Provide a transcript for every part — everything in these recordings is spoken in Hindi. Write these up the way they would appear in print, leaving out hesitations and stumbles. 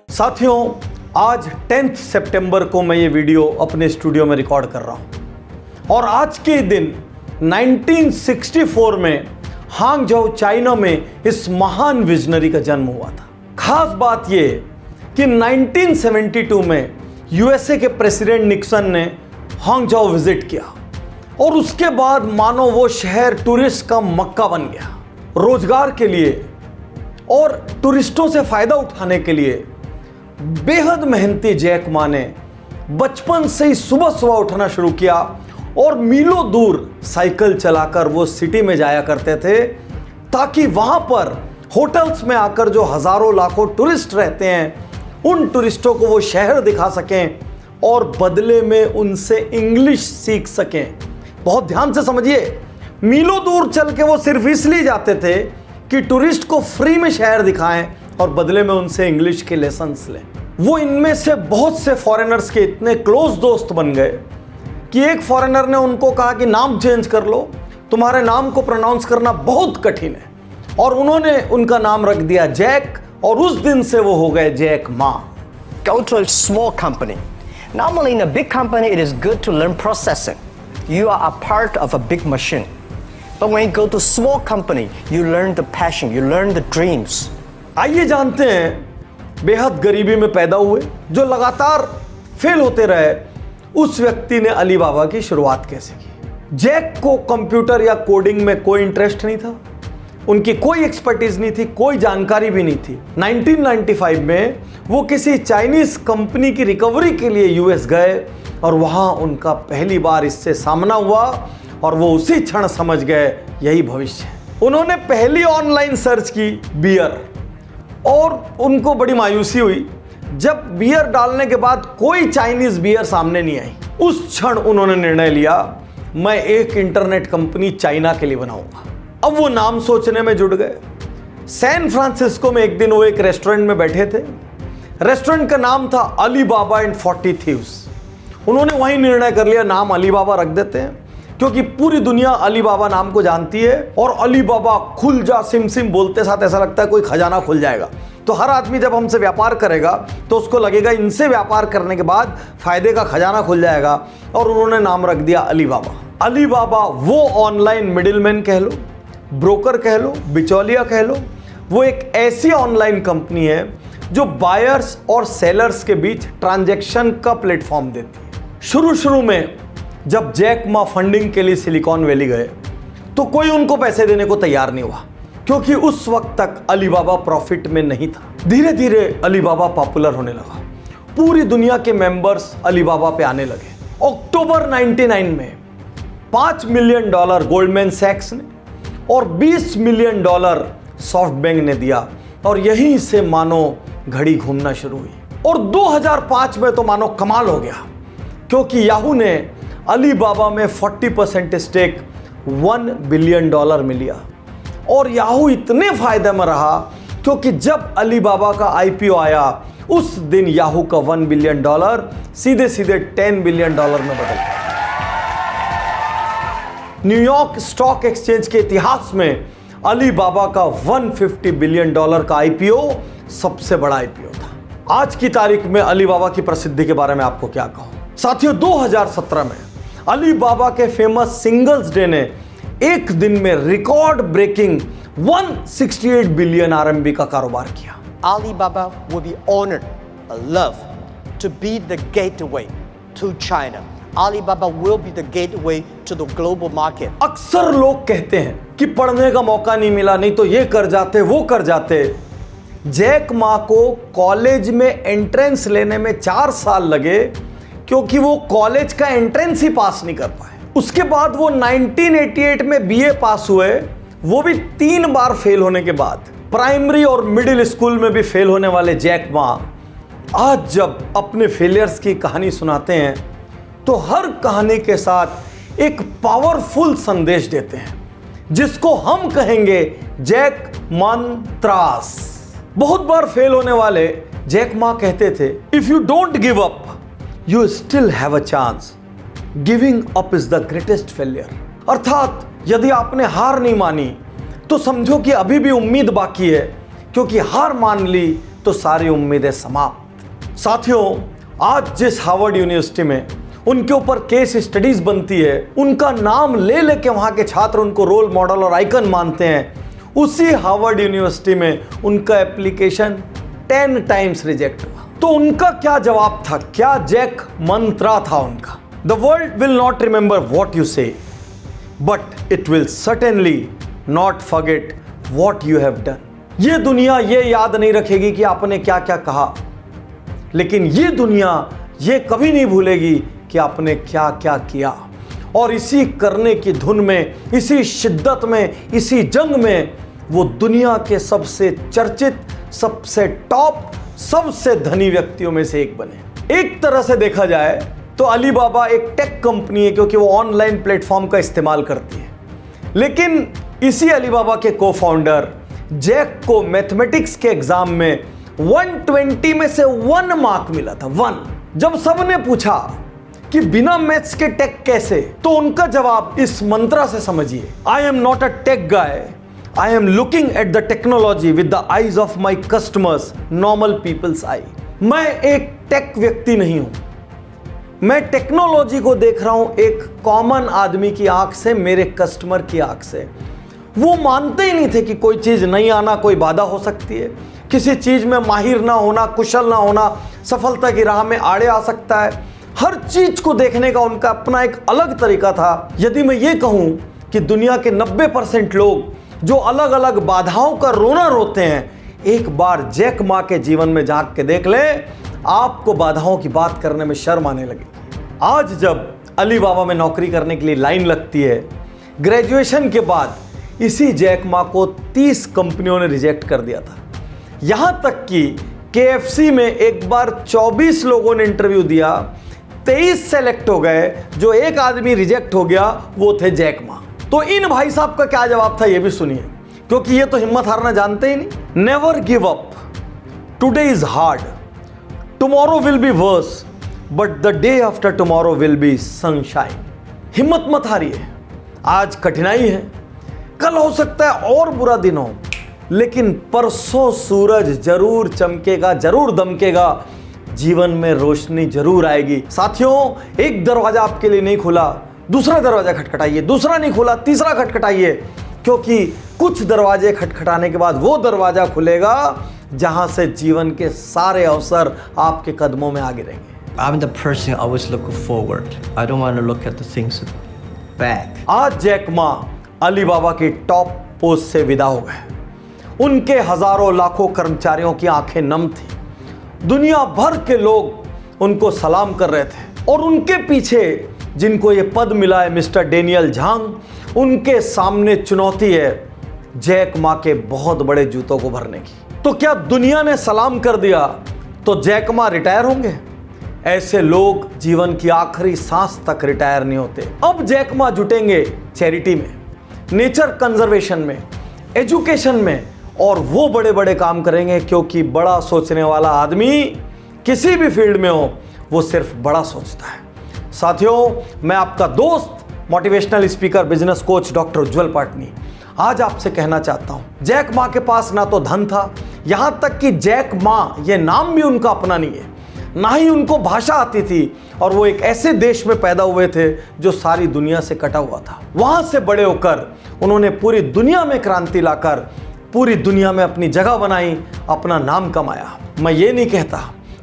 साथियों, आज 10 सितंबर को मैं ये वीडियो अपने स्टूडियो में रिकॉर्ड कर रहा हूं और आज के दिन 1964 में हांगझोउ चाइना में इस महान विजनरी का जन्म हुआ था। खास बात ये कि 1972 में यूएसए के प्रेसिडेंट निक्सन ने हांगझोउ विजिट किया और उसके बाद मानो वो शहर टूरिस्ट का मक्का बन गया। रोजगार के लिए और टूरिस्टों से फायदा उठाने के लिए बेहद मेहनती जैक मा ने बचपन से ही सुबह सुबह उठना शुरू किया और मीलों दूर साइकिल चलाकर वो सिटी में जाया करते थे ताकि वहां पर होटल्स में आकर जो हजारों लाखों टूरिस्ट रहते हैं उन टूरिस्टों को वो शहर दिखा सकें और बदले में उनसे इंग्लिश सीख सकें। बहुत ध्यान से समझिए, मीलों दूर चल के वो सिर्फ इसलिए जाते थे कि टूरिस्ट को फ्री में शहर दिखाएं और बदले में उनसे इंग्लिश के लेसन्स लें। वो इनमें से बहुत से फॉरेनर्स के इतने क्लोज दोस्त बन गए कि एक फॉरेनर ने उनको कहा कि नाम चेंज कर लो, तुम्हारे नाम को प्रोनाउंस करना बहुत कठिन है, और उन्होंने उनका नाम रख दिया जैक और उस दिन से वो हो गए Jack Ma. Go to a small company. Normally in a big company it is good to learn processing. You are a part of a big machine. But when you go to small company, you learn the passion, you learn the dreams. आइए जानते हैं बेहद गरीबी में पैदा हुए, जो लगातार फेल होते रहे, उस व्यक्ति ने अलीबाबा की शुरुआत कैसे की। जैक को कंप्यूटर या कोडिंग में कोई इंटरेस्ट नहीं था, उनकी कोई एक्सपर्टीज नहीं थी, कोई जानकारी भी नहीं थी। 1995 में वो किसी चाइनीज कंपनी की रिकवरी के लिए यूएस गए और वहां उनका पहली बार इससे सामना हुआ और वो उसी क्षण समझ गए यही भविष्य है। उन्होंने पहली ऑनलाइन सर्च की बियर और उनको बड़ी मायूसी हुई जब बियर डालने के बाद कोई चाइनीज बियर सामने नहीं आई। उस क्षण उन्होंने निर्णय लिया, मैं एक इंटरनेट कंपनी चाइना के लिए बनाऊंगा। अब वो नाम सोचने में जुट गए। सैन फ्रांसिस्को में एक दिन वो एक रेस्टोरेंट में बैठे थे। रेस्टोरेंट का नाम था अलीबाबा एंड 40 थीव्स। उन्होंने वहीं निर्णय कर लिया, नाम अलीबाबा रख देते हैं क्योंकि पूरी दुनिया अलीबाबा नाम को जानती है और अलीबाबा खुल जा सिम सिम बोलते साथ ऐसा लगता है कोई खजाना खुल जाएगा। तो हर आदमी जब हमसे व्यापार करेगा तो उसको लगेगा इनसे व्यापार करने के बाद फायदे का खजाना खुल जाएगा, और उन्होंने नाम रख दिया अलीबाबा। अलीबाबा वो ऑनलाइन मिडिलमैन कह लो, ब्रोकर कह लो, बिचौलिया कह लो, वो एक ऐसी ऑनलाइन कंपनी है जो बायर्स और सेलर्स के बीच ट्रांजैक्शन का प्लेटफॉर्म देती है। शुरू में जब जैक मा फंडिंग के लिए सिलिकॉन वैली गए तो कोई उनको पैसे देने को तैयार नहीं हुआ क्योंकि उस वक्त तक अलीबाबा प्रॉफिट में नहीं था। धीरे धीरे अलीबाबा पॉपुलर होने लगा, पूरी दुनिया के मेंबर्स अलीबाबा पे आने लगे। अक्टूबर 99 में $5 मिलियन गोल्डमैन सैक्स ने और $20 मिलियन सॉफ्ट बैंक ने दिया और यहीं से मानो घड़ी घूमना शुरू हुई। और 2005 में तो मानो कमाल हो गया क्योंकि याहू ने अलीबाबा में 40% स्टेक $1 बिलियन में लिया और याहू इतने फायदे में रहा क्योंकि जब अलीबाबा का आईपीओ आया उस दिन याहू का $1 बिलियन सीधे सीधे $10 बिलियन में बदल गया। न्यूयॉर्क स्टॉक एक्सचेंज के इतिहास में अलीबाबा का $150 बिलियन का आईपीओ सबसे बड़ा आईपीओ था। आज की तारीख में अलीबाबा की प्रसिद्धि के बारे में आपको क्या कहूं। साथियों, 2017 में अलीबाबा के फेमस सिंगल्स डे ने एक दिन में रिकॉर्ड ब्रेकिंग 168 बिलियन RMB का कारोबार किया। Alibaba will be honored, loved to be the gateway to China. Alibaba will be the gateway to the global market. अक्सर लोग कहते हैं कि पढ़ने का मौका नहीं मिला, नहीं तो ये कर जाते वो कर जाते। जैक मा को कॉलेज में एंट्रेंस लेने में 4 साल लगे क्योंकि वो कॉलेज का एंट्रेंस ही पास नहीं कर पाए। उसके बाद वो 1988 में बीए पास हुए, वो भी 3 बार फेल होने के बाद। प्राइमरी और मिडिल स्कूल में भी फेल होने वाले जैक मा आज जब अपने फेलियर्स की कहानी सुनाते हैं तो हर कहानी के साथ एक पावरफुल संदेश देते हैं जिसको हम कहेंगे जैक मंत्रास। बहुत बार फेल होने वाले जैक मा कहते थे, if you don't give up you still have a chance, giving up is the greatest failure. अर्थात यदि आपने हार नहीं मानी तो समझो कि अभी भी उम्मीद बाकी है, क्योंकि हार मान ली तो तो सारी उम्मीदें समाप्त। साथियों, आज जिस हार्वर्ड यूनिवर्सिटी में उनके ऊपर केस स्टडीज बनती है, उनका नाम ले लेके वहां के छात्र उनको रोल मॉडल और आइकन मानते हैं, उसी हार्वर्ड यूनिवर्सिटी में उनका एप्लीकेशन 10 टाइम्स रिजेक्ट हुआ। तो उनका क्या जवाब था, क्या जैक मंत्रा था उनका? The world will not remember what you say, but it will certainly not forget what you have done. ये दुनिया ये याद नहीं रखेगी कि आपने क्या क्या कहा, लेकिन ये दुनिया ये कभी नहीं भूलेगी कि आपने क्या क्या किया। और इसी करने की धुन में, इसी शिद्दत में, इसी जंग में वो दुनिया के सबसे चर्चित, सबसे टॉप, सबसे धनी व्यक्तियों में से एक बने। एक तरह से देखा जाए तो अलीबाबा एक टेक कंपनी है, क्योंकि वो ऑनलाइन प्लेटफॉर्म का इस्तेमाल करती है। लेकिन इसी अलीबाबा के को फाउंडर जैक को मैथमेटिक्स के एग्जाम में 120 में से 1 मार्क मिला था, 1। जब सबने पूछा कि बिना मैथ्स के टेक कैसे, तो उनका जवाब इस मंत्र से समझिए, I am not a tech guy, I am looking at the technology with the eyes of my customers, normal peoples I. मैं एक टेक व्यक्ति नहीं हूं, मैं टेक्नोलॉजी को देख रहा हूं एक कॉमन आदमी की आंख से, मेरे कस्टमर की आंख से। वो मानते ही नहीं थे कि कोई चीज नहीं आना कोई बाधा हो सकती है, किसी चीज में माहिर ना होना, कुशल ना होना सफलता की राह में आड़े आ सकता है। हर चीज को देखने का उनका अपना एक अलग तरीका था। यदि मैं ये कहूं कि दुनिया के 90% लोग जो अलग अलग बाधाओं का रोना रोते हैं, एक बार जैक मा के जीवन में झांक के देख ले, आपको बाधाओं की बात करने में शर्म आने लगेगी। आज जब अलीबाबा में नौकरी करने के लिए लाइन लगती है, ग्रेजुएशन के बाद इसी जैक मा को 30 कंपनियों ने रिजेक्ट कर दिया था। यहां तक कि KFC में एक बार 24 लोगों ने इंटरव्यू दिया, 23 सेलेक्ट हो गए, जो एक आदमी रिजेक्ट हो गया वो थे जैक मा। तो इन भाई साहब का क्या जवाब था ये भी सुनिए, क्योंकि ये तो हिम्मत हारना जानते ही नहीं। Never give up, today is hard, tomorrow will be verse, but the day after tomorrow will be sunshine. हिम्मत मत हारिए, आज कठिनाई है, कल हो सकता है और बुरा दिन हो, लेकिन परसों सूरज जरूर चमकेगा, जरूर दमकेगा, जीवन में रोशनी जरूर आएगी। साथियों, एक दरवाजा आपके लिए नहीं खुला, दूसरा दरवाजा खटखटाइए, दूसरा नहीं खुला, तीसरा खटखटाइए, क्योंकि कुछ दरवाजे खटखटाने के बाद वो दरवाजा खुलेगा जहां से जीवन के सारे अवसर आपके कदमों में आगे रहेंगे। I'm the person always looking forward. I don't want to look at the things back. आज जैक मा अलीबाबा की टॉप पोस्ट से विदा हो गए। उनके हजारों लाखों कर्मचारियों की आंखें नम थी, दुनिया भर के लोग उनको सलाम कर रहे थे, और उनके पीछे जिनको ये पद मिला है मिस्टर डेनियल झांग, उनके सामने चुनौती है जैक मा के बहुत बड़े जूतों को भरने की। तो क्या दुनिया ने सलाम कर दिया तो जैक मा रिटायर होंगे? ऐसे लोग जीवन की आखिरी सांस तक रिटायर नहीं होते। अब जैक मा जुटेंगे चैरिटी में, नेचर कंजर्वेशन में, एजुकेशन में, और वो बड़े बड़े काम करेंगे, क्योंकि बड़ा सोचने वाला आदमी किसी भी फील्ड में हो, वो सिर्फ बड़ा सोचता है। साथियों, मैं आपका दोस्त, motivational speaker, business coach doctor Ujjwal Patni आज आपसे कहना चाहता हूं, जैक मा के पास ना तो धन था, यहां तक कि जैक मा ये नाम भी उनका अपना नहीं है, ना ही उनको भाषा आती थी, और वो एक ऐसे देश में पैदा हुए थे जो सारी दुनिया से कटा हुआ था। वहां से बड़े होकर उन्होंने पूरी दुनिया में क्रांति लाकर पूरी दुनिया में अपनी जगह बनाई, अपना नाम कमाया। मैं ये नहीं कहता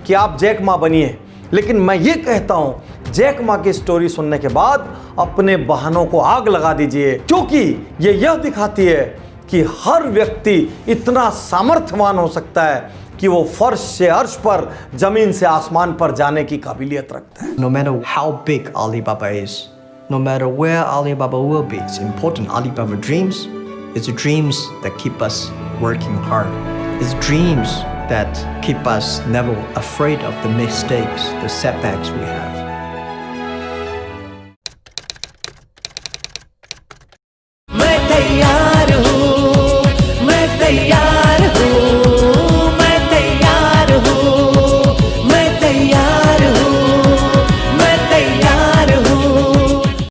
कि आप जैक मा बनिए, लेकिन मैं ये कहता हूं जैक मा की स्टोरी सुनने के बाद अपने बहानों को आग लगा दीजिए, क्योंकि ये यह दिखाती है कि हर व्यक्ति इतना सामर्थ्यवान हो सकता है कि वो फर्श से अर्श पर, जमीन से आसमान पर जाने की काबिलियत रखता है। No matter how big Alibaba is, no matter where Alibaba will be, it's important Alibaba dreams. It's dreams that keep us working hard. It's dreams that keep us never afraid of the mistakes, the setbacks we have.